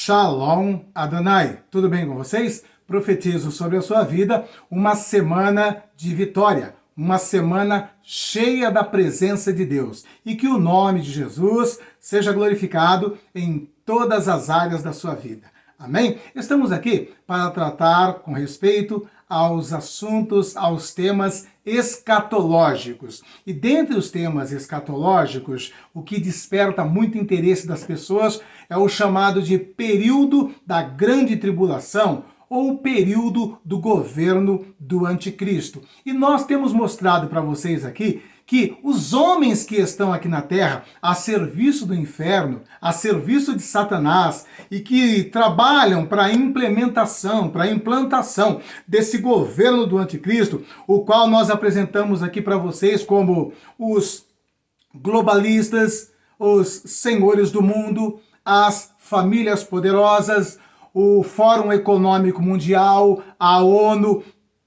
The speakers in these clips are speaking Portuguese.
Shalom Adonai. Tudo bem com vocês? Profetizo sobre a sua vida uma semana de vitória, uma semana cheia da presença de Deus e que o nome de Jesus seja glorificado em todas as áreas da sua vida. Amém? Estamos aqui para tratar com respeito aos assuntos, aos temas escatológicos. E dentre os temas escatológicos, o que desperta muito interesse das pessoas é o chamado de período da grande tribulação, ou o período do governo do anticristo. E nós temos mostrado para vocês aqui que os homens que estão aqui na terra a serviço do inferno, a serviço de Satanás e que trabalham para a implementação, para a implantação desse governo do anticristo, o qual nós apresentamos aqui para vocês como os globalistas, os senhores do mundo, as famílias poderosas, o Fórum Econômico Mundial, a ONU,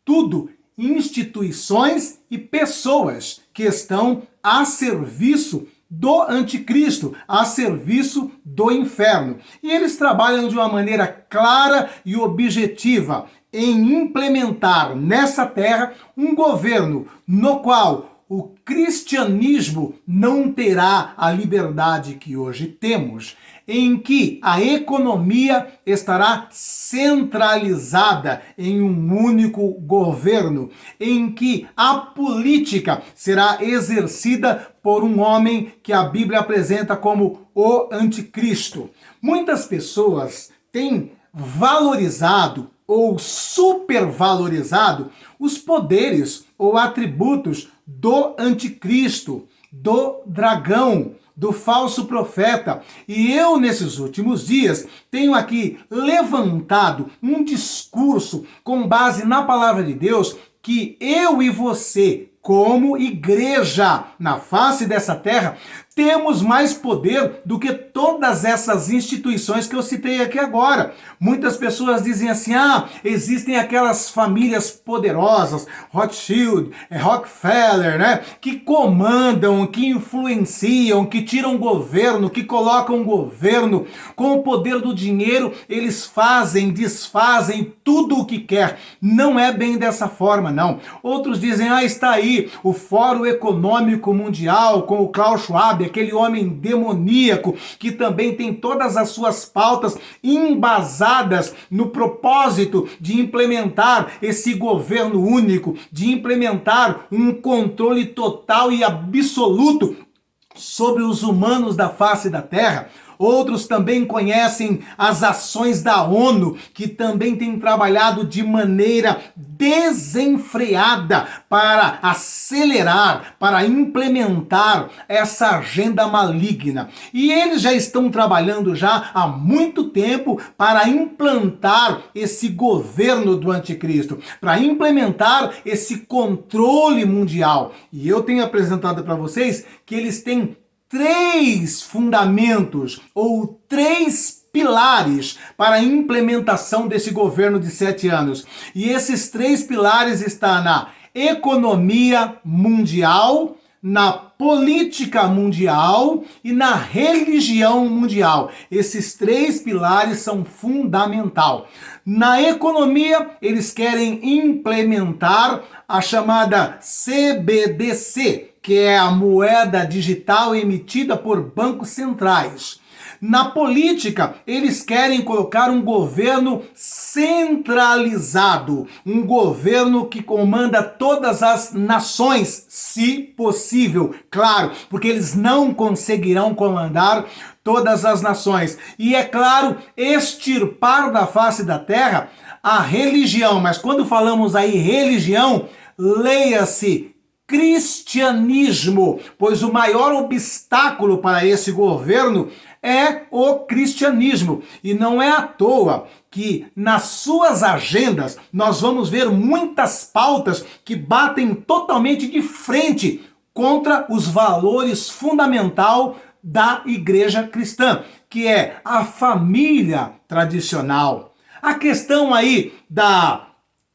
tudo instituições e pessoas que estão a serviço do anticristo, a serviço do inferno. E eles trabalham de uma maneira clara e objetiva em implementar nessa terra um governo no qual o cristianismo não terá a liberdade que hoje temos, em que a economia estará centralizada em um único governo, em que a política será exercida por um homem que a Bíblia apresenta como o anticristo. Muitas pessoas têm valorizado ou supervalorizado os poderes ou atributos do anticristo, do dragão, do falso profeta. E eu, nesses últimos dias, tenho aqui levantado um discurso com base na palavra de Deus que eu e você, como igreja na face dessa terra, temos mais poder do que todas essas instituições que eu citei aqui agora. Muitas pessoas dizem assim, existem aquelas famílias poderosas, Rothschild, Rockefeller, né, que comandam, que influenciam, que tiram governo, que colocam governo. Com o poder do dinheiro, eles fazem, desfazem tudo o que quer. Não é bem dessa forma, não. Outros dizem, está aí o Fórum Econômico Mundial com o Klaus Schwab, aquele homem demoníaco que também tem todas as suas pautas embasadas no propósito de implementar esse governo único, de implementar um controle total e absoluto sobre os humanos da face da terra. Outros também conhecem as ações da ONU, que também tem trabalhado de maneira desenfreada para acelerar, para implementar essa agenda maligna. E eles já estão trabalhando já há muito tempo para implantar esse governo do anticristo, para implementar esse controle mundial. E eu tenho apresentado para vocês que eles têm 3 fundamentos ou 3 pilares para a implementação desse governo de 7 anos. E esses 3 pilares estão na economia mundial, na política mundial e na religião mundial. Esses 3 pilares são fundamentais. Na economia, eles querem implementar a chamada CBDC, que é a moeda digital emitida por bancos centrais. Na política, eles querem colocar um governo centralizado, um governo que comanda todas as nações, se possível, claro, porque eles não conseguirão comandar todas as nações. E é claro, extirpar da face da terra a religião, mas quando falamos aí religião, leia-se cristianismo, pois o maior obstáculo para esse governo é o cristianismo. E não é à toa que nas suas agendas nós vamos ver muitas pautas que batem totalmente de frente contra os valores fundamentais da igreja cristã, que é a família tradicional. A questão aí da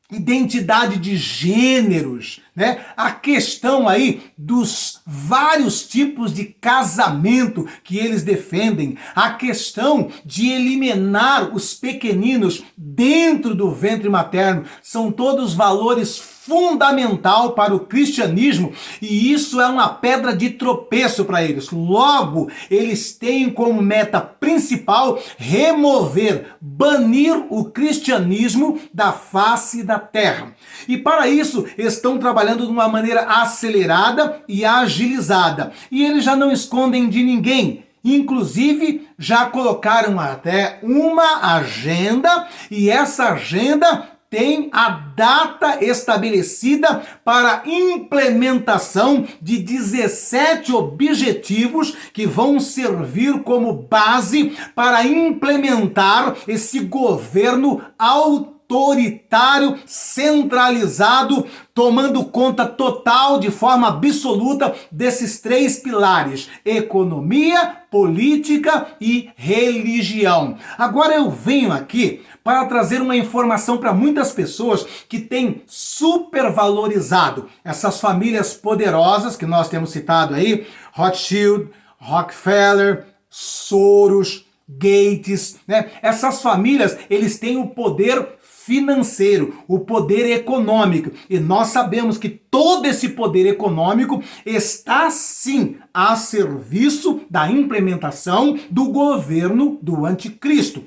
identidade de gêneros né? A questão aí dos vários tipos de casamento que eles defendem, a questão de eliminar os pequeninos dentro do ventre materno, são todos valores fundamental para o cristianismo, e isso é uma pedra de tropeço para eles. Logo, eles têm como meta principal remover, banir o cristianismo da face da terra. E para isso, estão trabalhando de uma maneira acelerada e agilizada. E eles já não escondem de ninguém. Inclusive, já colocaram até uma agenda, e essa agenda tem a data estabelecida para implementação de 17 objetivos que vão servir como base para implementar esse governo autoritário, centralizado, tomando conta total, de forma absoluta, desses três pilares: economia, política e religião. Agora eu venho aqui para trazer uma informação para muitas pessoas que têm supervalorizado essas famílias poderosas que nós temos citado aí: Rothschild, Rockefeller, Soros, Gates, né? Essas famílias, eles têm o poder financeiro, o poder econômico, e nós sabemos que todo esse poder econômico está sim a serviço da implementação do governo do anticristo.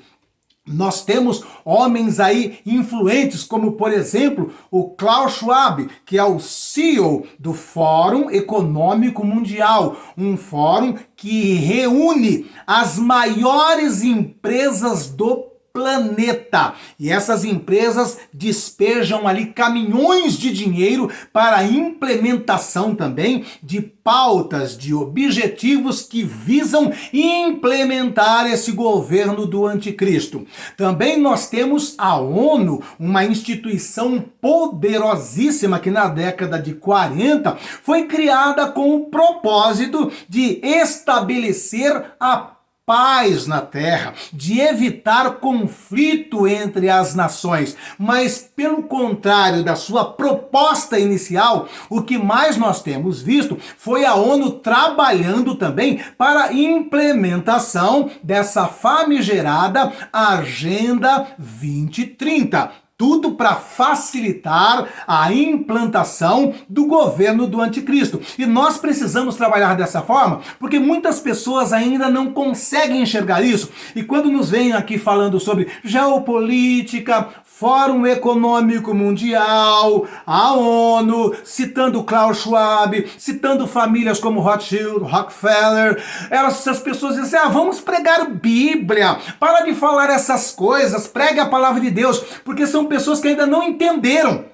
Nós temos homens aí influentes, como por exemplo o Klaus Schwab, que é o CEO do Fórum Econômico Mundial, um fórum que reúne as maiores empresas do planeta. E essas empresas despejam ali caminhões de dinheiro para a implementação também de pautas, de objetivos que visam implementar esse governo do anticristo. Também nós temos a ONU, uma instituição poderosíssima que na década de 40 foi criada com o propósito de estabelecer a paz na terra, de evitar conflito entre as nações. Mas, pelo contrário da sua proposta inicial, o que mais nós temos visto foi a ONU trabalhando também para a implementação dessa famigerada Agenda 2030. Tudo para facilitar a implantação do governo do anticristo. E nós precisamos trabalhar dessa forma, porque muitas pessoas ainda não conseguem enxergar isso. E quando nos vêm aqui falando sobre geopolítica, Fórum Econômico Mundial, a ONU, citando Klaus Schwab, citando famílias como Rothschild, Rockefeller, essas pessoas dizem assim: vamos pregar Bíblia, para de falar essas coisas, pregue a palavra de Deus, porque são pessoas que ainda não entenderam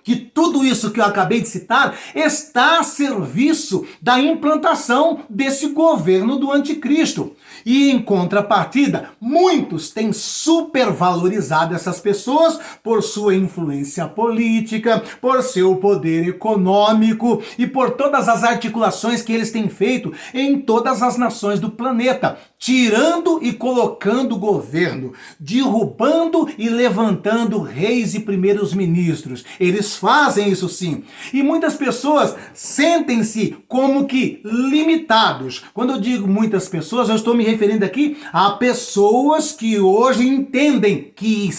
que tudo isso que eu acabei de citar está a serviço da implantação desse governo do anticristo. E em contrapartida, muitos têm supervalorizado essas pessoas por sua influência política, por seu poder econômico e por todas as articulações que eles têm feito em todas as nações do planeta, tirando e colocando o governo, derrubando e levantando reis e primeiros ministros. Eles fazem isso sim. E muitas pessoas sentem-se como que limitados. Quando eu digo muitas pessoas, eu estou me referindo aqui a pessoas que hoje entendem que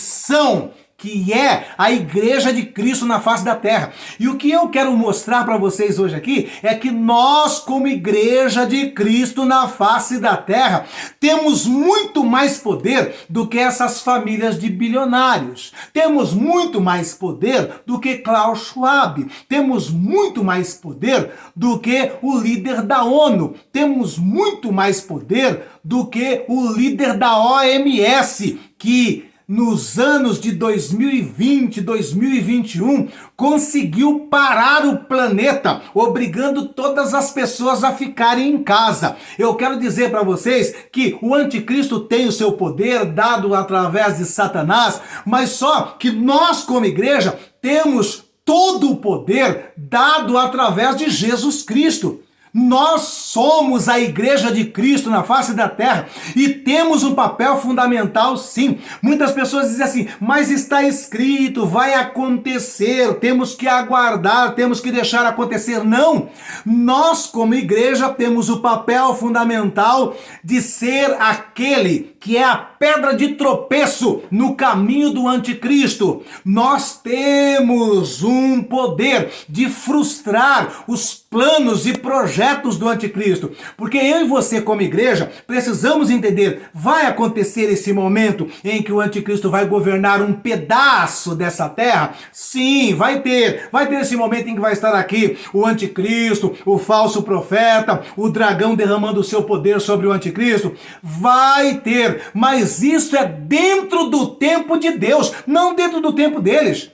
é a Igreja de Cristo na face da terra. E o que eu quero mostrar para vocês hoje aqui é que nós, como Igreja de Cristo na face da terra, temos muito mais poder do que essas famílias de bilionários. Temos muito mais poder do que Klaus Schwab. Temos muito mais poder do que o líder da ONU. Temos muito mais poder do que o líder da OMS, que nos anos de 2020, 2021, conseguiu parar o planeta, obrigando todas as pessoas a ficarem em casa. Eu quero dizer para vocês que o anticristo tem o seu poder dado através de Satanás, mas só que nós, como igreja, temos todo o poder dado através de Jesus Cristo. Nós somos a igreja de Cristo na face da terra e temos um papel fundamental, sim. Muitas pessoas dizem assim, mas está escrito, vai acontecer, temos que aguardar, temos que deixar acontecer. Não! Nós, como igreja, temos o papel fundamental de ser aquele que é a pedra de tropeço no caminho do anticristo. Nós temos um poder de frustrar os planos e projetos do anticristo. Porque eu e você, como igreja, precisamos entender, vai acontecer esse momento em que o anticristo vai governar um pedaço dessa terra? Sim, vai ter esse momento em que vai estar aqui o anticristo, o falso profeta, o dragão derramando o seu poder sobre o anticristo. Vai ter, mas isso é dentro do tempo de Deus, não dentro do tempo deles.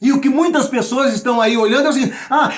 E o que muitas pessoas estão aí olhando é assim,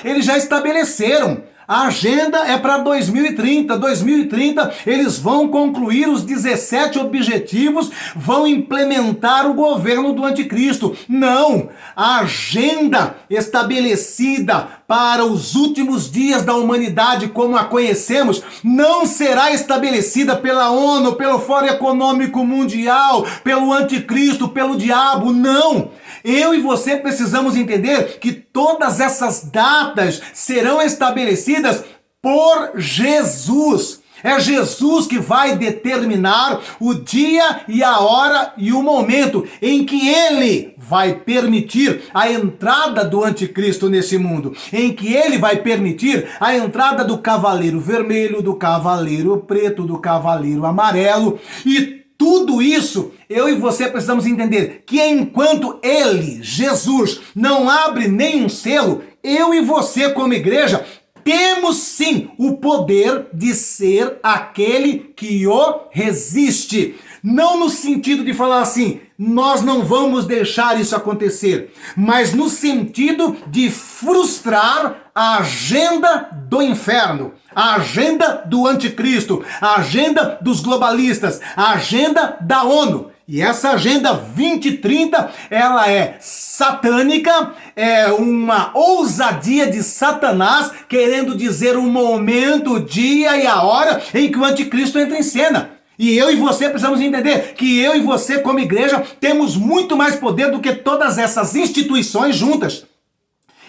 eles já estabeleceram. A agenda é para 2030. 2030 eles vão concluir os 17 objetivos, vão implementar o governo do anticristo. Não! A agenda estabelecida para os últimos dias da humanidade, como a conhecemos, não será estabelecida pela ONU, pelo Fórum Econômico Mundial, pelo anticristo, pelo diabo. Não! Eu e você precisamos entender que todas essas datas serão estabelecidas por Jesus. É Jesus que vai determinar o dia e a hora e o momento em que ele vai permitir a entrada do anticristo nesse mundo, em que ele vai permitir a entrada do cavaleiro vermelho, do cavaleiro preto, do cavaleiro amarelo. E tudo isso, eu e você precisamos entender que enquanto ele, Jesus, não abre nenhum selo, eu e você como igreja temos sim o poder de ser aquele que o resiste. Não no sentido de falar assim, nós não vamos deixar isso acontecer, mas no sentido de frustrar a agenda do inferno, a agenda do anticristo, a agenda dos globalistas, a agenda da ONU. E essa agenda 2030, ela é satânica, é uma ousadia de Satanás, querendo dizer o momento, o dia e a hora em que o anticristo entra em cena. E eu e você precisamos entender que eu e você, como igreja, temos muito mais poder do que todas essas instituições juntas.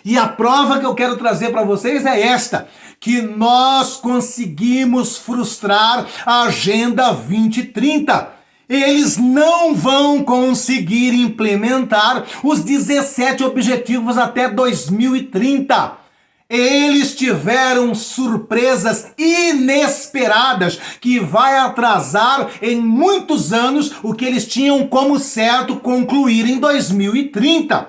E a prova que eu quero trazer para vocês é esta, que nós conseguimos frustrar a Agenda 2030. Eles não vão conseguir implementar os 17 objetivos até 2030. Eles tiveram surpresas inesperadas que vai atrasar em muitos anos o que eles tinham como certo concluir em 2030.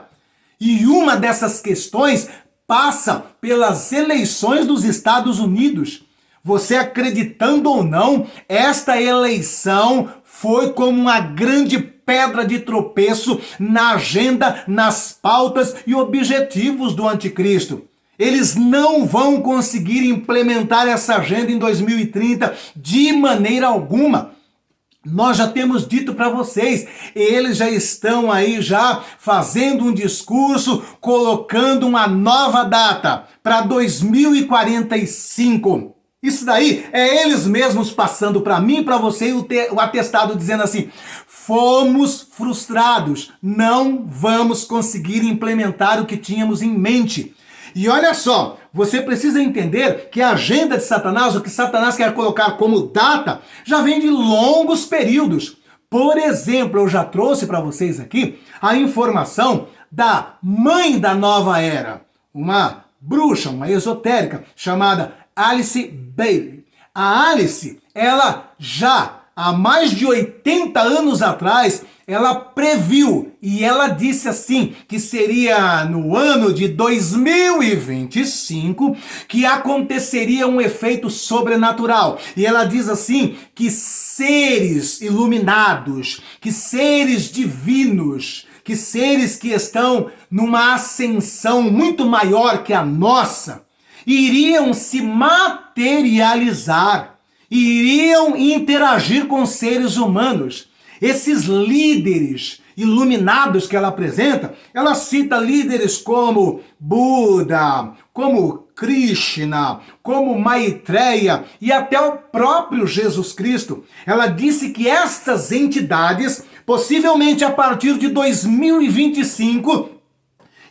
E uma dessas questões passa pelas eleições dos Estados Unidos. Você acreditando ou não, esta eleição foi como uma grande pedra de tropeço na agenda, nas pautas e objetivos do anticristo. Eles não vão conseguir implementar essa agenda em 2030 de maneira alguma. Nós já temos dito para vocês, eles já estão aí já fazendo um discurso, colocando uma nova data para 2045. Isso daí é eles mesmos passando para mim, para você, o atestado dizendo assim, fomos frustrados, não vamos conseguir implementar o que tínhamos em mente. E olha só, você precisa entender que a agenda de Satanás, o que Satanás quer colocar como data, já vem de longos períodos. Por exemplo, eu já trouxe para vocês aqui a informação da mãe da nova era, uma bruxa, uma esotérica, chamada Alice Bailey. A Alice, ela já há mais de 80 anos atrás, ela previu e ela disse assim, que seria no ano de 2025 que aconteceria um efeito sobrenatural. E ela diz assim, que seres iluminados, que seres divinos, que seres que estão numa ascensão muito maior que a nossa, iriam se materializar, iriam interagir com seres humanos. Esses líderes iluminados que ela apresenta, ela cita líderes como Buda, como Krishna, como Maitreya e até o próprio Jesus Cristo. Ela disse que estas entidades, possivelmente a partir de 2025,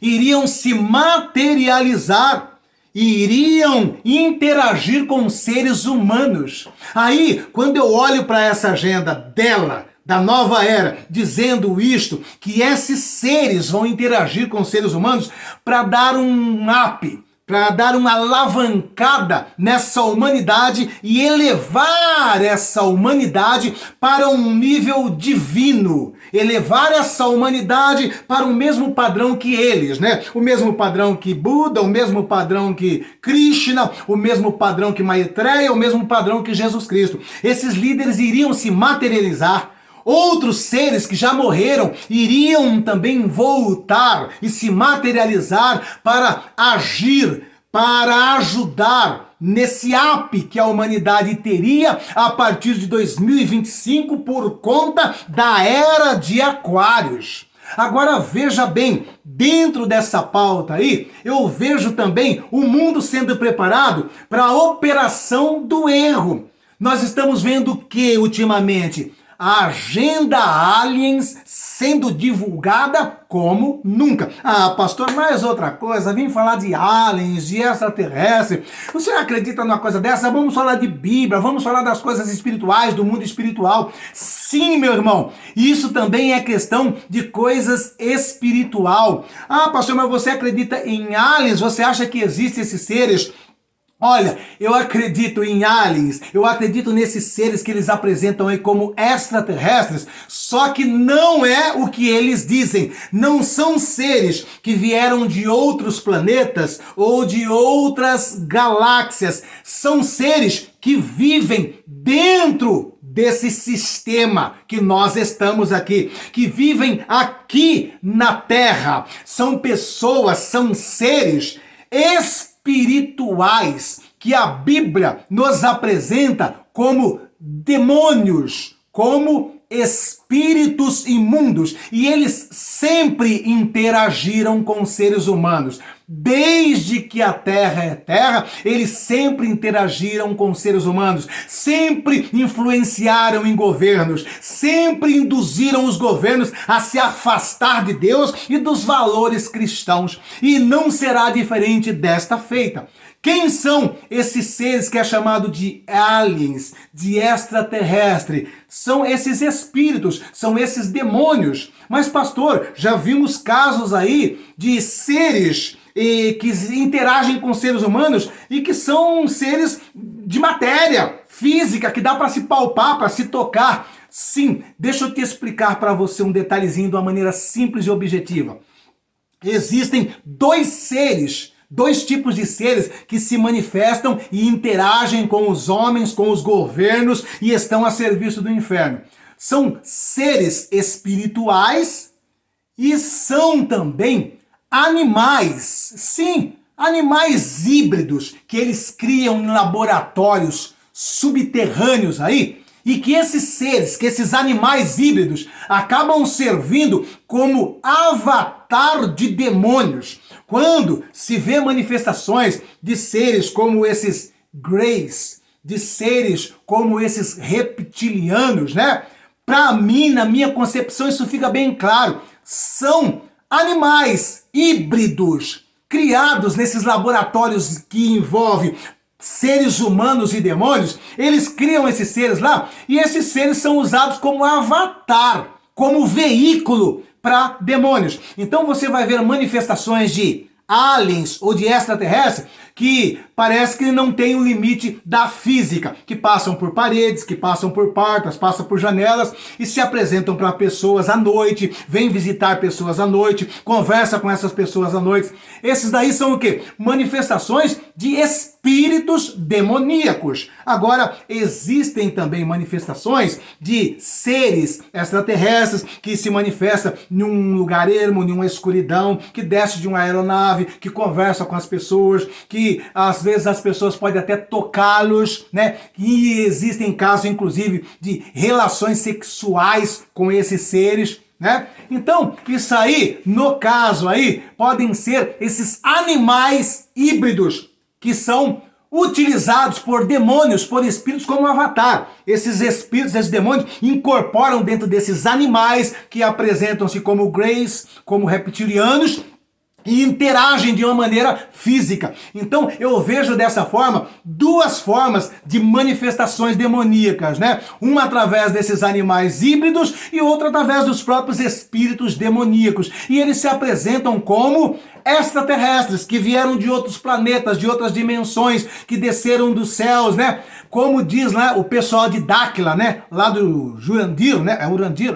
iriam se materializar, iriam interagir com seres humanos. Aí, quando eu olho para essa agenda dela, da nova era, dizendo isto, que esses seres vão interagir com seres humanos para dar um up, para dar uma alavancada nessa humanidade e elevar essa humanidade para um nível divino, elevar essa humanidade para o mesmo padrão que eles, né? O mesmo padrão que Buda, o mesmo padrão que Krishna, o mesmo padrão que Maitreya, o mesmo padrão que Jesus Cristo. Esses líderes iriam se materializar. Outros seres que já morreram iriam também voltar e se materializar para agir, para ajudar nesse up que a humanidade teria a partir de 2025 por conta da Era de Aquários. Agora veja bem, dentro dessa pauta aí, eu vejo também o mundo sendo preparado para a operação do erro. Nós estamos vendo que ultimamente a agenda aliens sendo divulgada como nunca. Ah, pastor, mais outra coisa, vim falar de aliens, de extraterrestre. O senhor acredita numa coisa dessa? Vamos falar de Bíblia, vamos falar das coisas espirituais, do mundo espiritual. Sim, meu irmão, isso também é questão de coisas espiritual. Ah, pastor, mas você acredita em aliens? Você acha que existem esses seres? Olha, eu acredito em aliens, eu acredito nesses seres que eles apresentam aí como extraterrestres, só que não é o que eles dizem. Não são seres que vieram de outros planetas ou de outras galáxias. São seres que vivem dentro desse sistema que nós estamos aqui, que vivem aqui na Terra. São pessoas, são seres espirituais que a Bíblia nos apresenta como demônios, como espíritos imundos, e eles sempre interagiram com seres humanos. Desde que a Terra é terra, eles sempre interagiram com seres humanos, sempre influenciaram em governos, sempre induziram os governos a se afastar de Deus e dos valores cristãos. E não será diferente desta feita. Quem são esses seres que é chamado de aliens, de extraterrestre? São esses espíritos, são esses demônios. Mas, pastor, já vimos casos aí de seres que interagem com seres humanos e que são seres de matéria física, que dá para se palpar, para se tocar. Sim, deixa eu te explicar para você um detalhezinho de uma maneira simples e objetiva. Existem dois tipos de seres que se manifestam e interagem com os homens, com os governos e estão a serviço do inferno. São seres espirituais e são também animais. Sim, animais híbridos que eles criam em laboratórios subterrâneos aí, e que esses seres, que esses animais híbridos acabam servindo como avatar de demônios. Quando se vê manifestações de seres como esses greys, de seres como esses reptilianos, né? Para mim, na minha concepção, isso fica bem claro. São animais híbridos criados nesses laboratórios que envolvem seres humanos e demônios. Eles criam esses seres lá e esses seres são usados como avatar, como veículo para demônios. Então você vai ver manifestações de aliens ou de extraterrestres que parece que não tem o limite da física, que passam por paredes, que passam por portas, passam por janelas e se apresentam para pessoas à noite, vêm visitar pessoas à noite, conversa com essas pessoas à noite. Esses daí são o quê? Manifestações de espíritos demoníacos. Agora, existem também manifestações de seres extraterrestres que se manifestam num lugar ermo, numa escuridão, que desce de uma aeronave, que conversa com as pessoas, que às vezes as pessoas podem até tocá-los, né? E existem casos, inclusive, de relações sexuais com esses seres, né? Então, isso aí, no caso aí, podem ser esses animais híbridos que são utilizados por demônios, por espíritos como avatar. Esses espíritos, esses demônios, incorporam dentro desses animais que apresentam-se como greys, como reptilianos, e interagem de uma maneira física. Então eu vejo dessa forma duas formas de manifestações demoníacas, né? Uma através desses animais híbridos e outra através dos próprios espíritos demoníacos. E eles se apresentam como extraterrestres que vieram de outros planetas, de outras dimensões, que desceram dos céus, né? Como diz lá o pessoal de Dáquila, né? Lá do Jurandir, né? Urandir,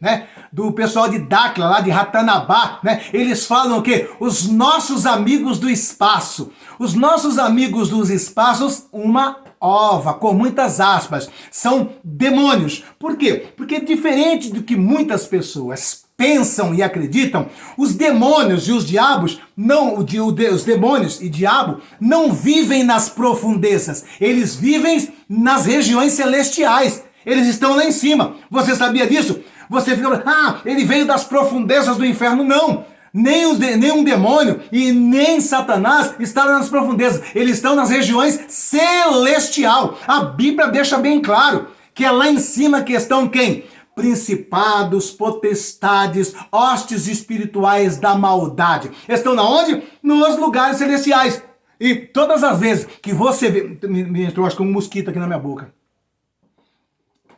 né? Do pessoal de Dáquila, lá de Ratanabá, né? Eles falam o quê? Os nossos amigos do espaço. Os nossos amigos dos espaços, uma ova, com muitas aspas, são demônios. Por quê? Porque diferente do que muitas pessoas pensam e acreditam, os demônios e os diabos, os demônios e diabo não vivem nas profundezas, eles vivem nas regiões celestiais, eles estão lá em cima. Você sabia disso? Você fica, ele veio das profundezas do inferno. Não! Nenhum demônio e nem Satanás está nas profundezas, eles estão nas regiões celestial. A Bíblia deixa bem claro que é lá em cima que estão quem? Principados, potestades, hostes espirituais da maldade. Estão na onde? Nos lugares celestiais. E todas as vezes que você vê... Me entrou, acho que um mosquito aqui na minha boca.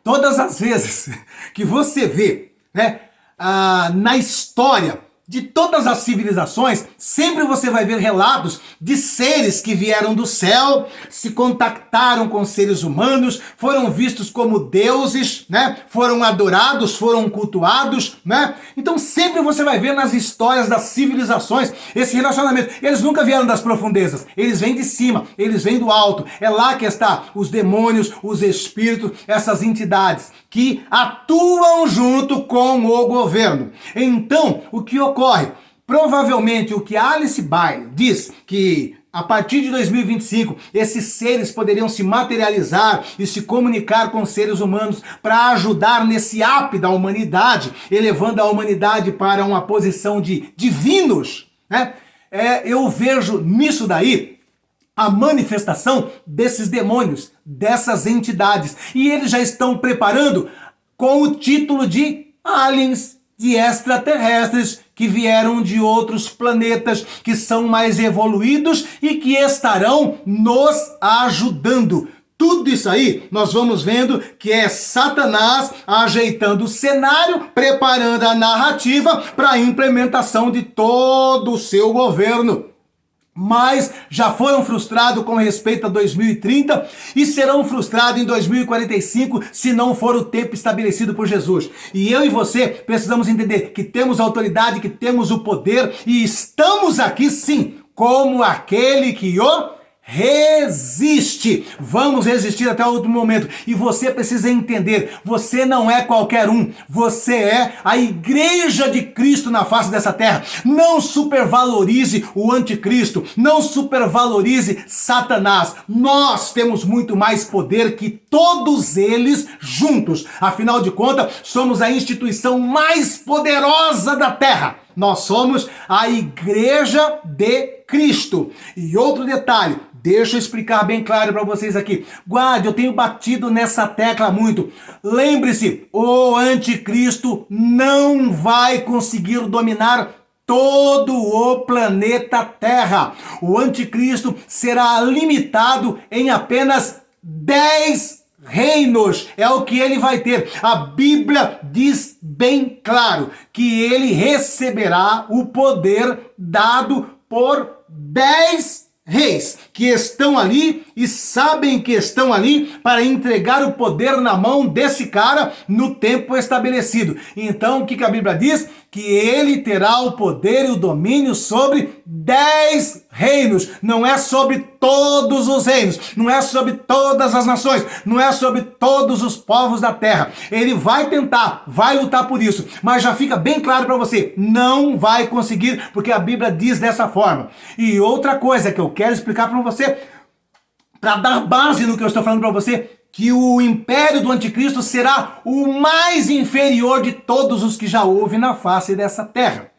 Todas as vezes que você vê, né, na história de todas as civilizações, sempre você vai ver relatos de seres que vieram do céu, se contactaram com seres humanos, foram vistos como deuses, né? Foram adorados, foram cultuados, né? Então sempre você vai ver nas histórias das civilizações esse relacionamento. Eles nunca vieram das profundezas, eles vêm de cima, eles vêm do alto. É lá que está os demônios, os espíritos, essas entidades que atuam junto com o governo. Então, o que ocorre? Provavelmente o que Alice Bailey diz que a partir de 2025 esses seres poderiam se materializar e se comunicar com seres humanos para ajudar nesse app da humanidade, elevando a humanidade para uma posição de divinos, né? Eu vejo nisso daí a manifestação desses demônios, dessas entidades. E eles já estão preparando com o título de aliens, de extraterrestres, que vieram de outros planetas, que são mais evoluídos e que estarão nos ajudando. Tudo isso aí nós vamos vendo que é Satanás ajeitando o cenário, preparando a narrativa para a implementação de todo o seu governo. Mas já foram frustrados com respeito a 2030 e serão frustrados em 2045 se não for o tempo estabelecido por Jesus. E eu e você precisamos entender que temos autoridade, que temos o poder e estamos aqui sim, como aquele que o resiste. Vamos resistir até o último momento. E você precisa entender, você não é qualquer um. Você é a igreja de Cristo na face dessa terra. Não supervalorize o anticristo. Não supervalorize Satanás. Nós temos muito mais poder que todos eles juntos. Afinal de contas, somos a instituição mais poderosa da terra. Nós somos a igreja de Cristo. E outro detalhe, deixa eu explicar bem claro para vocês aqui. Guarde, eu tenho batido nessa tecla muito. Lembre-se, o anticristo não vai conseguir dominar todo o planeta Terra. O anticristo será limitado em apenas 10 reinos. É o que ele vai ter. A Bíblia diz bem claro que ele receberá o poder dado por 10 reis que estão ali e sabem que estão ali para entregar o poder na mão desse cara no tempo estabelecido. Então, o que a Bíblia diz? Que ele terá o poder e o domínio sobre 10 reinos. Não é sobre todos os reinos, não é sobre todas as nações, não é sobre todos os povos da terra. Ele vai tentar, vai lutar por isso, mas já fica bem claro para você, não vai conseguir, porque a Bíblia diz dessa forma. E outra coisa que eu quero explicar para você, para dar base no que eu estou falando para você, que o império do anticristo será o mais inferior de todos os que já houve na face dessa terra.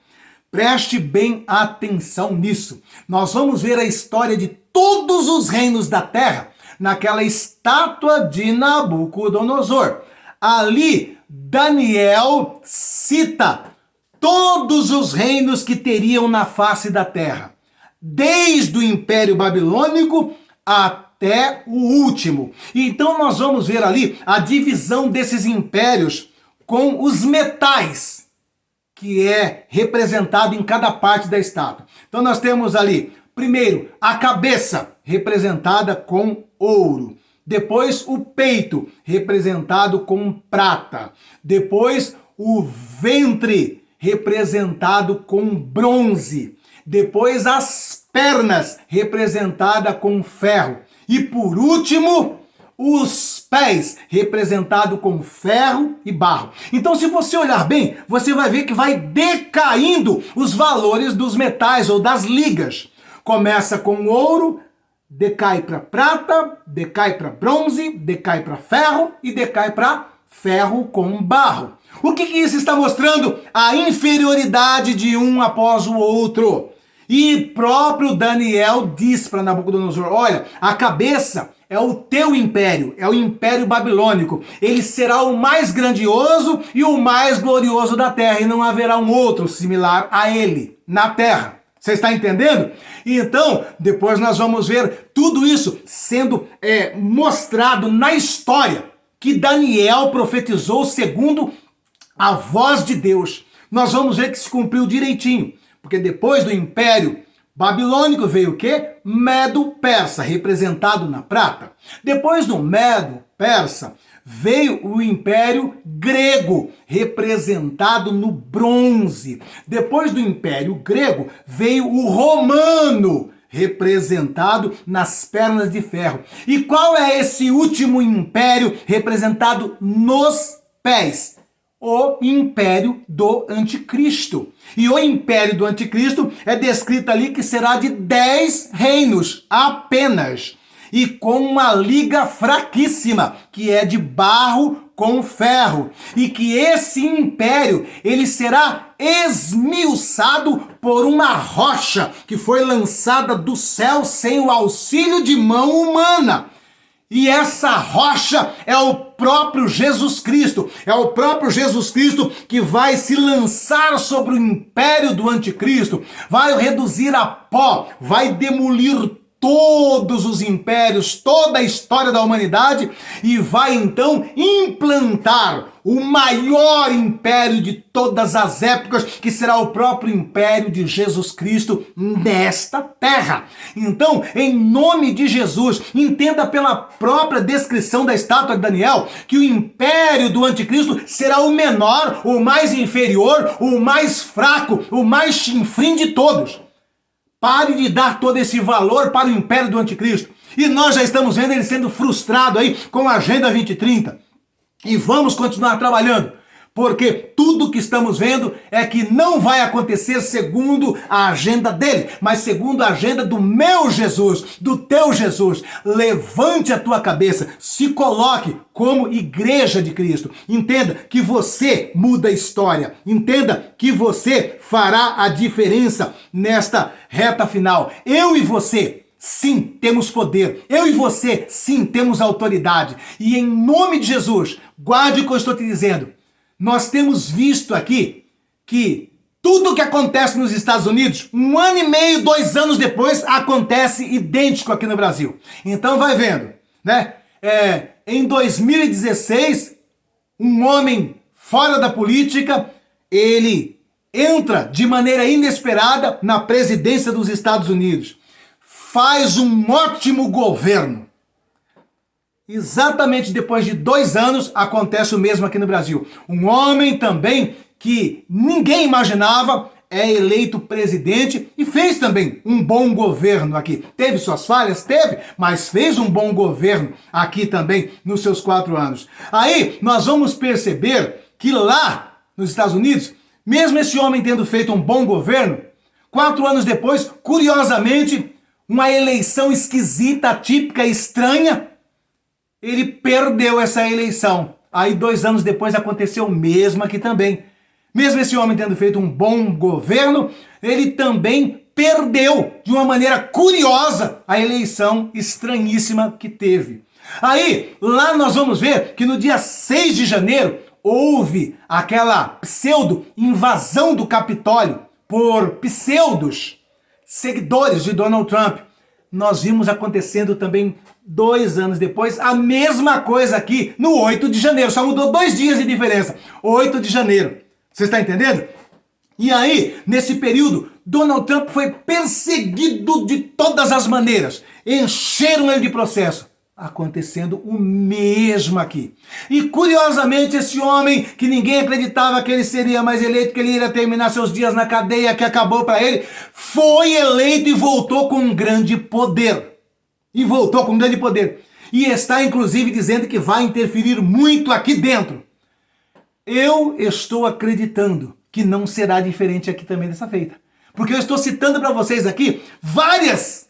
Preste bem atenção nisso. Nós vamos ver a história de todos os reinos da terra naquela estátua de Nabucodonosor. Ali, Daniel cita todos os reinos que teriam na face da terra, desde o Império Babilônico até o último. Então nós vamos ver ali a divisão desses impérios com os metais, que é representado em cada parte da estátua. Então nós temos ali, primeiro, a cabeça, representada com ouro. Depois, o peito, representado com prata. Depois, o ventre, representado com bronze. Depois, as pernas, representada com ferro. E por último, os pés, representado com ferro e barro. Então, se você olhar bem, você vai ver que vai decaindo os valores dos metais ou das ligas. Começa com ouro, decai para prata, decai para bronze, decai para ferro e decai para ferro com barro. O que isso está mostrando? A inferioridade de um após o outro. E próprio Daniel diz para Nabucodonosor, olha, a cabeça é o teu império, é o Império Babilônico. Ele será o mais grandioso e o mais glorioso da terra, e não haverá um outro similar a ele na terra. Você está entendendo? Então, depois nós vamos ver tudo isso sendo mostrado na história que Daniel profetizou segundo a voz de Deus. Nós vamos ver que se cumpriu direitinho, porque depois do Império Babilônico veio o quê? Medo-Persa, representado na prata. Depois do Medo-Persa veio o Império Grego, representado no bronze. Depois do Império Grego veio o Romano, representado nas pernas de ferro. E qual é esse último império representado nos pés? O Império do Anticristo. E o Império do Anticristo é descrito ali que será de 10 reinos apenas, e com uma liga fraquíssima, que é de barro com ferro, e que esse império ele será esmiuçado por uma rocha que foi lançada do céu sem o auxílio de mão humana. E essa rocha é o próprio Jesus Cristo. É o próprio Jesus Cristo que vai se lançar sobre o império do anticristo, vai o reduzir a pó, vai demolir todos os impérios, toda a história da humanidade, e vai então implantar o maior império de todas as épocas, que será o próprio império de Jesus Cristo nesta terra. Então, em nome de Jesus, entenda pela própria descrição da estátua de Daniel que o império do anticristo será o menor, o mais inferior, o mais fraco, o mais chinfrim de todos. Pare de dar todo esse valor para o império do anticristo. E nós já estamos vendo ele sendo frustrado aí com a Agenda 2030. E vamos continuar trabalhando, porque tudo que estamos vendo é que não vai acontecer segundo a agenda dele, mas segundo a agenda do meu Jesus, do teu Jesus. Levante a tua cabeça, se coloque como igreja de Cristo. Entenda que você muda a história. Entenda que você fará a diferença nesta reta final. Eu e você, sim, temos poder. Eu e você, sim, temos autoridade. E em nome de Jesus, guarde o que eu estou te dizendo. Nós temos visto aqui que tudo o que acontece nos Estados Unidos, 1 ano e meio, 2 anos depois, acontece idêntico aqui no Brasil. Então vai vendo, né? Em 2016, um homem fora da política, ele entra de maneira inesperada na presidência dos Estados Unidos. Faz um ótimo governo. Exatamente depois de 2 anos, acontece o mesmo aqui no Brasil. Um homem também que ninguém imaginava é eleito presidente e fez também um bom governo aqui. Teve suas falhas? Teve, mas fez um bom governo aqui também nos seus 4 anos. Aí nós vamos perceber que lá nos Estados Unidos, mesmo esse homem tendo feito um bom governo, 4 anos depois, curiosamente, uma eleição esquisita, atípica, estranha, ele perdeu essa eleição. Aí 2 anos depois aconteceu o mesmo aqui também. Mesmo esse homem tendo feito um bom governo, ele também perdeu de uma maneira curiosa a eleição estranhíssima que teve. Aí, lá nós vamos ver que no dia 6 de janeiro houve aquela pseudo-invasão do Capitólio por pseudos seguidores de Donald Trump. Nós vimos acontecendo também 2 anos depois a mesma coisa aqui no 8 de janeiro. Só mudou 2 dias de diferença. 8 de janeiro. Você está entendendo? E aí, nesse período, Donald Trump foi perseguido de todas as maneiras. Encheram ele de processo. Acontecendo o mesmo aqui. E curiosamente esse homem, que ninguém acreditava que ele seria mais eleito, que ele iria terminar seus dias na cadeia, que acabou para ele, foi eleito e voltou com um grande poder. E está inclusive dizendo que vai interferir muito aqui dentro. Eu estou acreditando que não será diferente aqui também dessa feita. Porque eu estou citando para vocês aqui várias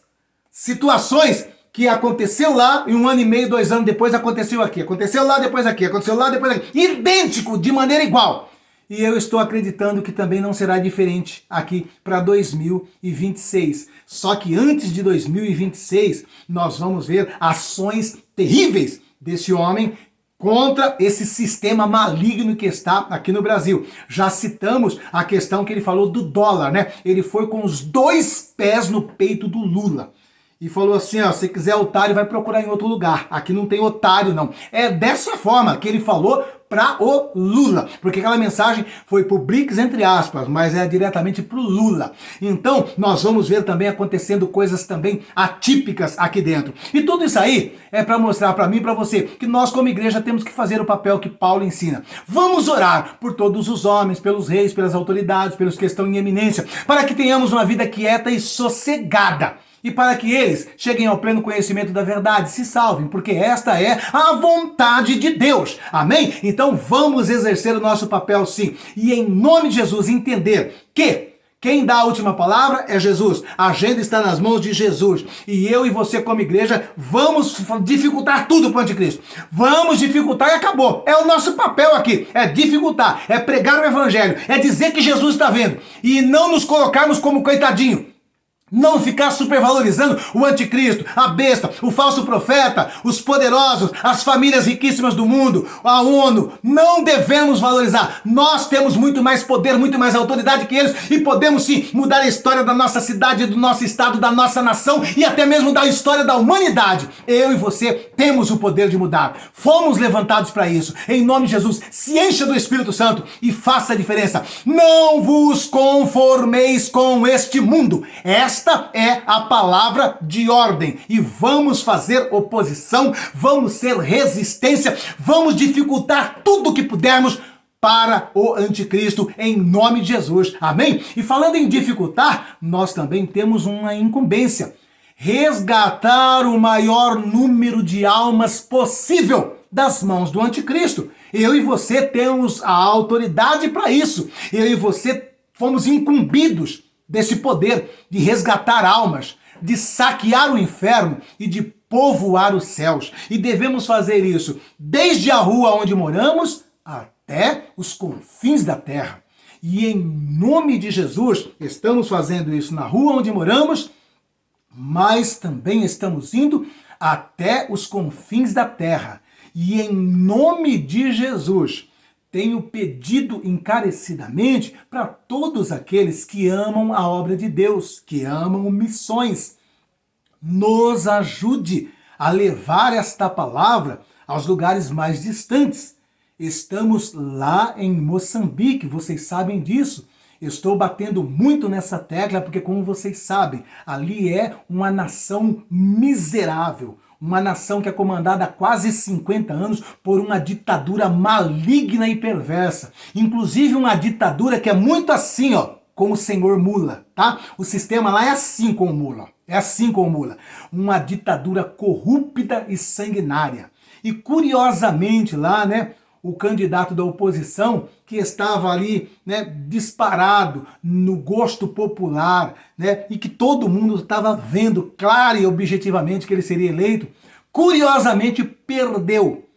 situações que aconteceu lá e 1 ano e meio, 2 anos depois aconteceu aqui. Aconteceu lá, depois aqui. Aconteceu lá, depois aqui. Idêntico, de maneira igual. E eu estou acreditando que também não será diferente aqui para 2026. Só que antes de 2026, nós vamos ver ações terríveis desse homem contra esse sistema maligno que está aqui no Brasil. Já citamos a questão que ele falou do dólar, né? Ele foi com os 2 pés no peito do Lula. E falou assim, ó, se quiser otário, vai procurar em outro lugar. Aqui não tem otário, não. É dessa forma que ele falou para o Lula. Porque aquela mensagem foi pro BRICS, entre aspas, mas é diretamente pro Lula. Então, nós vamos ver também acontecendo coisas também atípicas aqui dentro. E tudo isso aí é para mostrar para mim e para você que nós, como igreja, temos que fazer o papel que Paulo ensina. Vamos orar por todos os homens, pelos reis, pelas autoridades, pelos que estão em eminência, para que tenhamos uma vida quieta e sossegada. E para que eles cheguem ao pleno conhecimento da verdade, se salvem, porque esta é a vontade de Deus. Amém? Então vamos exercer o nosso papel sim. E em nome de Jesus entender que quem dá a última palavra é Jesus. A agenda está nas mãos de Jesus. E eu e você como igreja vamos dificultar tudo para o anticristo. Vamos dificultar e acabou. É o nosso papel aqui. É dificultar, é pregar o evangelho, é dizer que Jesus está vendo. E não nos colocarmos como coitadinho. Não ficar supervalorizando o anticristo, a besta, o falso profeta, os poderosos, as famílias riquíssimas do mundo, a ONU. Não devemos valorizar. Nós temos muito mais poder, muito mais autoridade que eles e podemos sim mudar a história da nossa cidade, do nosso estado, da nossa nação e até mesmo da história da humanidade. Eu e você temos o poder de mudar. Fomos levantados para isso. Em nome de Jesus, se encha do Espírito Santo e faça a diferença. Não vos conformeis com este mundo. Esta é a palavra de ordem e vamos fazer oposição, vamos ser resistência, vamos dificultar tudo o que pudermos para o anticristo em nome de Jesus, amém? E falando em dificultar, nós também temos uma incumbência, resgatar o maior número de almas possível das mãos do anticristo. Eu e você temos a autoridade para isso, eu e você fomos incumbidos desse poder de resgatar almas, de saquear o inferno e de povoar os céus. E devemos fazer isso desde a rua onde moramos até os confins da terra. E em nome de Jesus, estamos fazendo isso na rua onde moramos, mas também estamos indo até os confins da terra. E em nome de Jesus, tenho pedido encarecidamente para todos aqueles que amam a obra de Deus, que amam missões, nos ajude a levar esta palavra aos lugares mais distantes. Estamos lá em Moçambique, vocês sabem disso. Estou batendo muito nessa tecla porque, como vocês sabem, ali é uma nação miserável. Uma nação que é comandada há quase 50 anos por uma ditadura maligna e perversa. Inclusive uma ditadura que é muito assim, ó, com o senhor Mula, tá? O sistema lá é assim com o Mula. É assim com o Mula. Uma ditadura corrupta e sanguinária. E curiosamente lá, né, o candidato da oposição, que estava ali, né, disparado no gosto popular, né, e que todo mundo estava vendo clara e objetivamente que ele seria eleito, curiosamente perdeu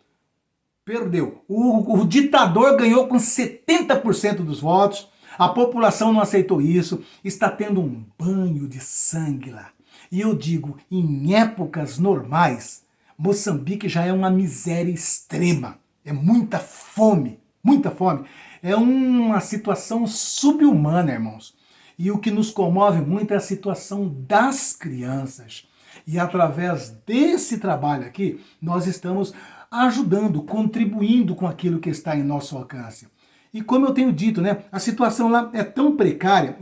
Perdeu. O ditador ganhou com 70% dos votos. A população não aceitou isso. Está tendo um banho de sangue lá. E eu digo, em épocas normais, Moçambique já é uma miséria extrema. É muita fome, muita fome. É uma situação subhumana, irmãos. E o que nos comove muito é a situação das crianças. E através desse trabalho aqui, nós estamos ajudando, contribuindo com aquilo que está em nosso alcance. E como eu tenho dito, né, a situação lá é tão precária,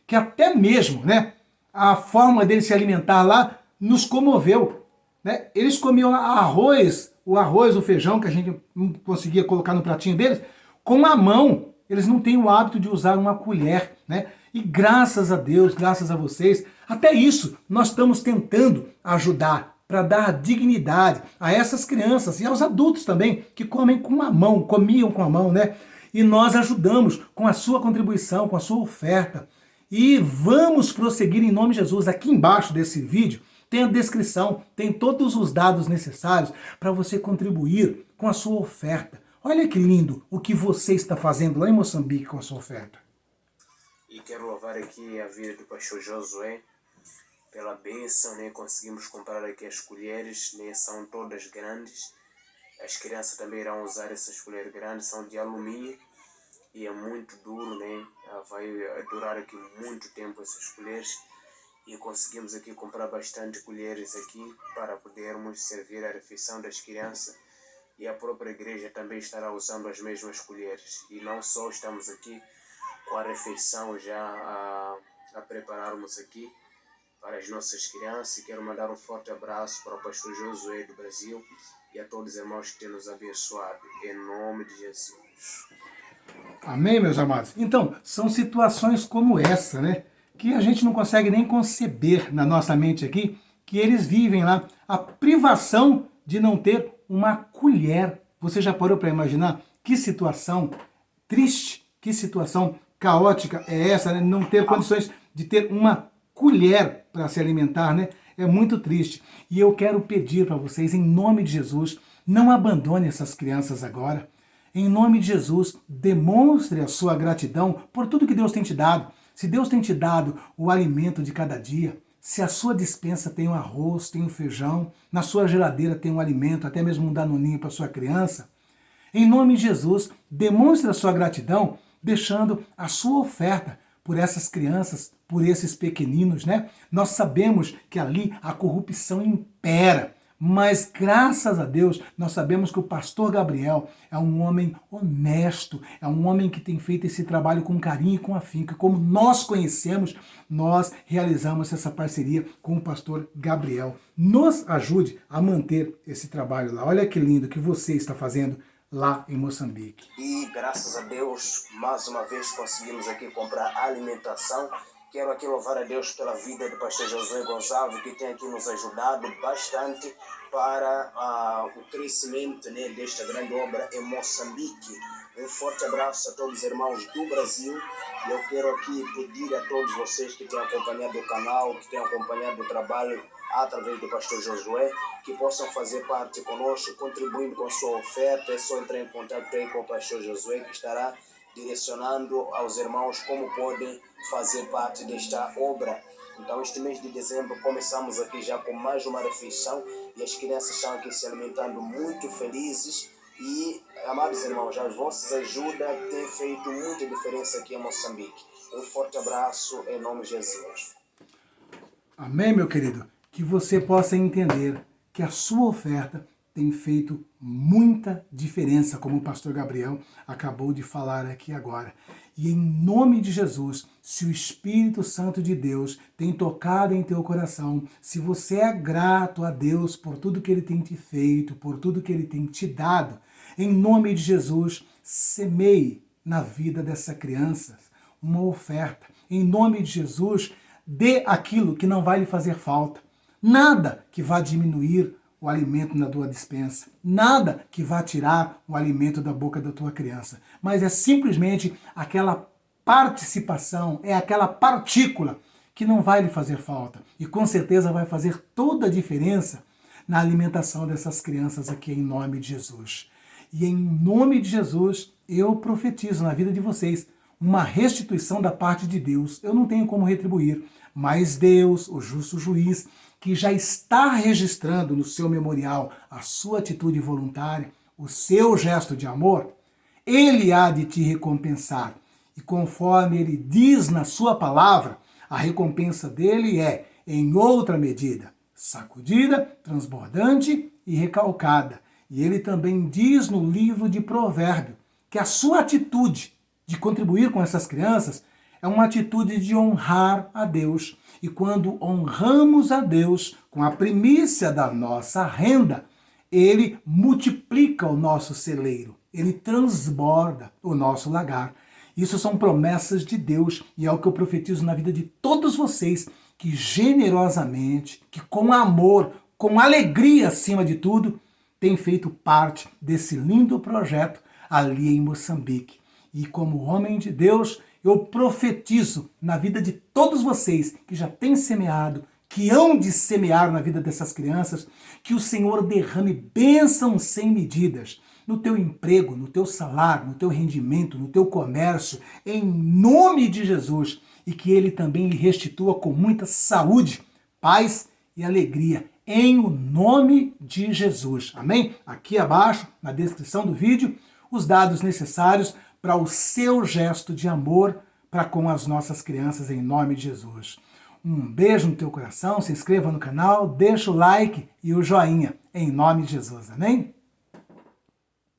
que até mesmo, né, a forma deles se alimentar lá nos comoveu. Né? Eles comiam lá arroz, o feijão que a gente não conseguia colocar no pratinho deles, com a mão. Eles não têm o hábito de usar uma colher, né? E graças a Deus, graças a vocês, até isso nós estamos tentando ajudar para dar dignidade a essas crianças e aos adultos também, que comem com a mão, comiam com a mão, né? E nós ajudamos com a sua contribuição, com a sua oferta. E vamos prosseguir em nome de Jesus. Aqui embaixo desse vídeo tem a descrição, tem todos os dados necessários para você contribuir com a sua oferta. Olha que lindo o que você está fazendo lá em Moçambique com a sua oferta. E quero louvar aqui a vida do pastor Josué pela bênção, né? Conseguimos comprar aqui as colheres, né? São todas grandes. As crianças também irão usar essas colheres grandes, são de alumínio e é muito duro, né? Vai durar aqui muito tempo essas colheres. E conseguimos aqui comprar bastante colheres aqui para podermos servir a refeição das crianças. E a própria igreja também estará usando as mesmas colheres. E não só estamos aqui com a refeição já a prepararmos aqui para as nossas crianças. E quero mandar um forte abraço para o pastor Josué do Brasil e a todos os irmãos que têm nos abençoado. Em nome de Jesus. Amém, meus amados? Então, são situações como essa, né? Que a gente não consegue nem conceber na nossa mente aqui, que eles vivem lá a privação de não ter uma colher. Você já parou para imaginar que situação triste, que situação caótica é essa, né? Não ter condições de ter uma colher para se alimentar, né? É muito triste. E eu quero pedir para vocês, em nome de Jesus, não abandone essas crianças agora. Em nome de Jesus, demonstre a sua gratidão por tudo que Deus tem te dado. Se Deus tem te dado o alimento de cada dia, se a sua despensa tem um arroz, tem um feijão, na sua geladeira tem um alimento, até mesmo um danoninho para sua criança, em nome de Jesus, demonstre a sua gratidão, deixando a sua oferta por essas crianças, por esses pequeninos, né? Nós sabemos que ali a corrupção impera, mas graças a Deus nós sabemos que o pastor Gabriel é um homem honesto, é um homem que tem feito esse trabalho com carinho e com afinco. Como nós conhecemos, nós realizamos essa parceria com o pastor Gabriel. Nos ajude a manter esse trabalho lá. Olha que lindo que você está fazendo lá em Moçambique. E graças a Deus, mais uma vez conseguimos aqui comprar alimentação. Quero aqui louvar a Deus pela vida do pastor Josué Gonçalves, que tem aqui nos ajudado bastante para o crescimento, né, desta grande obra em Moçambique. Um forte abraço a todos os irmãos do Brasil. E eu quero aqui pedir a todos vocês que têm acompanhado o canal, que têm acompanhado o trabalho através do pastor Josué, que possam fazer parte conosco, contribuindo com a sua oferta. É só entrar em contato aí com o pastor Josué, que estará direcionando aos irmãos como podem fazer parte desta obra. Então, este mês de dezembro começamos aqui já com mais uma refeição e as crianças estão aqui se alimentando muito felizes. E, amados irmãos, as vossas ajudas têm feito muita diferença aqui em Moçambique. Um forte abraço em nome de Jesus. Amém, meu querido? Que você possa entender que a sua oferta tem feito muita diferença, como o pastor Gabriel acabou de falar aqui agora. E em nome de Jesus, se o Espírito Santo de Deus tem tocado em teu coração, se você é grato a Deus por tudo que Ele tem te feito, por tudo que Ele tem te dado, em nome de Jesus, semeie na vida dessa criança uma oferta. Em nome de Jesus, dê aquilo que não vai lhe fazer falta. Nada que vá diminuir o alimento na tua despensa. Nada que vá tirar o alimento da boca da tua criança. Mas é simplesmente aquela participação, é aquela partícula que não vai lhe fazer falta. E com certeza vai fazer toda a diferença na alimentação dessas crianças aqui em nome de Jesus. E em nome de Jesus, eu profetizo na vida de vocês uma restituição da parte de Deus. Eu não tenho como retribuir, mas Deus, o justo juiz, que já está registrando no seu memorial a sua atitude voluntária, o seu gesto de amor, ele há de te recompensar. E conforme ele diz na sua palavra, a recompensa dele é em outra medida, sacudida, transbordante e recalcada. E ele também diz no livro de Provérbios que a sua atitude de contribuir com essas crianças é uma atitude de honrar a Deus. E quando honramos a Deus com a primícia da nossa renda, ele multiplica o nosso celeiro, ele transborda o nosso lagar. Isso são promessas de Deus e é o que eu profetizo na vida de todos vocês que generosamente, que com amor, com alegria acima de tudo, têm feito parte desse lindo projeto ali em Moçambique. E como homem de Deus, eu profetizo na vida de todos vocês que já têm semeado, que hão de semear na vida dessas crianças, que o Senhor derrame bênçãos sem medidas no teu emprego, no teu salário, no teu rendimento, no teu comércio, em nome de Jesus, e que Ele também lhe restitua com muita saúde, paz e alegria, em o nome de Jesus. Amém? Aqui abaixo, na descrição do vídeo, os dados necessários para o seu gesto de amor para com as nossas crianças, em nome de Jesus. Um beijo no teu coração, se inscreva no canal, deixa o like e o joinha, em nome de Jesus. Amém?